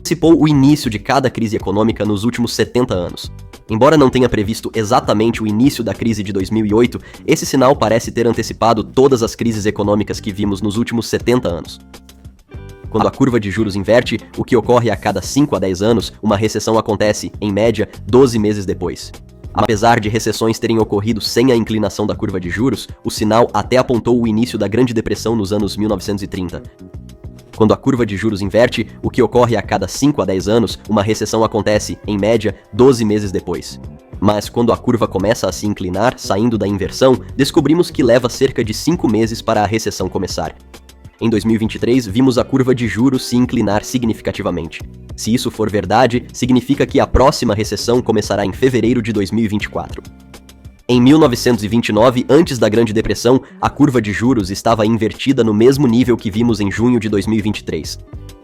antecipou o início de cada crise econômica nos últimos 70 anos. Embora não tenha previsto exatamente o início da crise de 2008, esse sinal parece ter antecipado todas as crises econômicas que vimos nos últimos 70 anos. Quando a curva de juros inverte, o que ocorre a cada 5 a 10 anos, uma recessão acontece, em média, 12 meses depois. Apesar de recessões terem ocorrido sem a inclinação da curva de juros, o sinal até apontou o início da Grande Depressão nos anos 1930. Quando a curva de juros inverte, o que ocorre a cada 5 a 10 anos, uma recessão acontece, em média, 12 meses depois. Mas quando a curva começa a se inclinar, saindo da inversão, descobrimos que leva cerca de 5 meses para a recessão começar. Em 2023, vimos a curva de juros se inclinar significativamente. Se isso for verdade, significa que a próxima recessão começará em fevereiro de 2024. Em 1929, antes da Grande Depressão, a curva de juros estava invertida no mesmo nível que vimos em junho de 2023.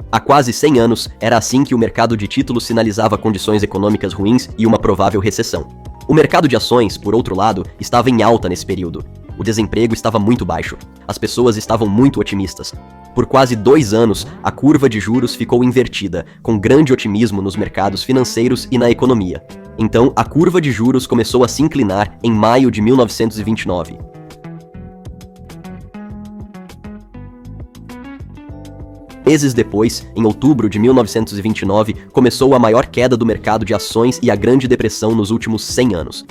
Há quase 100 anos, era assim que o mercado de títulos sinalizava condições econômicas ruins e uma provável recessão. O mercado de ações, por outro lado, estava em alta nesse período. O desemprego estava muito baixo. As pessoas estavam muito otimistas. Por quase 2 anos, a curva de juros ficou invertida, com grande otimismo nos mercados financeiros e na economia. Então, a curva de juros começou a se inclinar em maio de 1929. Meses depois, em outubro de 1929, começou a maior queda do mercado de ações e a Grande Depressão nos últimos 100 anos.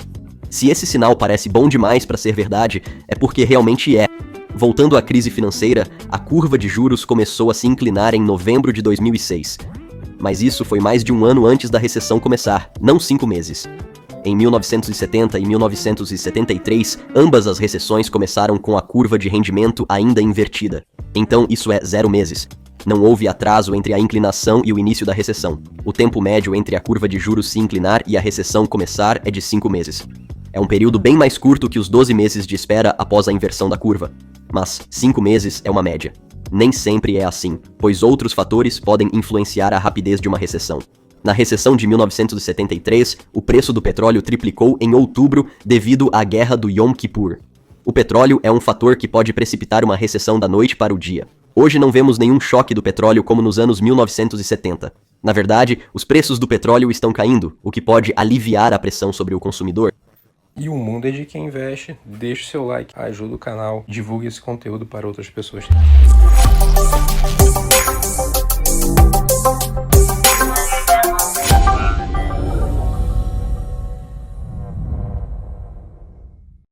Se esse sinal parece bom demais para ser verdade, é porque realmente é. Voltando à crise financeira, a curva de juros começou a se inclinar em novembro de 2006. Mas isso foi mais de um ano antes da recessão começar, não 5 meses. Em 1970 e 1973, ambas as recessões começaram com a curva de rendimento ainda invertida. Então isso é 0 meses. Não houve atraso entre a inclinação e o início da recessão. O tempo médio entre a curva de juros se inclinar e a recessão começar é de 5 meses. É um período bem mais curto que os 12 meses de espera após a inversão da curva. Mas 5 meses é uma média. Nem sempre é assim, pois outros fatores podem influenciar a rapidez de uma recessão. Na recessão de 1973, o preço do petróleo triplicou em outubro devido à guerra do Yom Kippur. O petróleo é um fator que pode precipitar uma recessão da noite para o dia. Hoje não vemos nenhum choque do petróleo como nos anos 1970. Na verdade, os preços do petróleo estão caindo, o que pode aliviar a pressão sobre o consumidor. E o mundo é de quem investe. Deixe o seu like, ajuda o canal, divulgue esse conteúdo para outras pessoas.